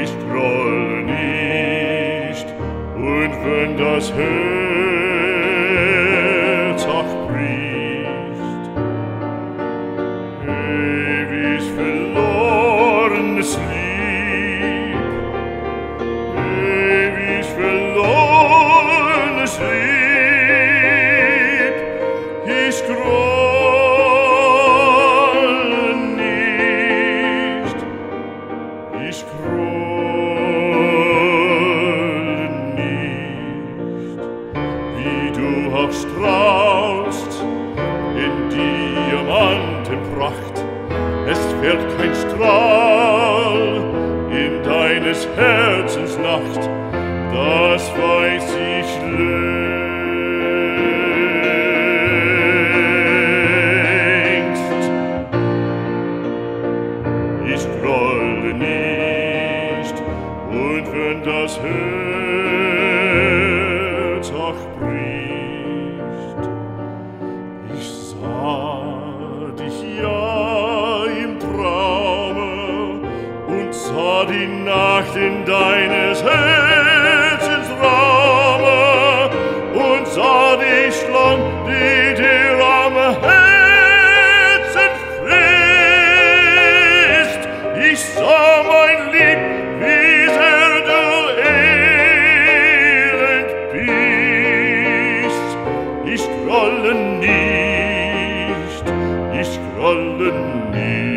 Ich grolle nicht, und wenn das Herz auch bricht, ewig verlorenes Lieb, ewig verlorenes Lieb, ich grolle nicht, ich grolle nicht, wie du auch strahlst in Diamantenpracht, es fällt kein Strahl in deines Herzens Nacht, das weiß ich längst. Ich grolle nicht, und wenn das Herz auch bricht, ich sah dich ja im Traume und sah die Nacht in deines Herzens Raume und sah die Schlange, die dir am Herzen frisst. Ich sah mein Lieb, wie sehr du elend bist. Ich grolle nicht, ich grolle nicht.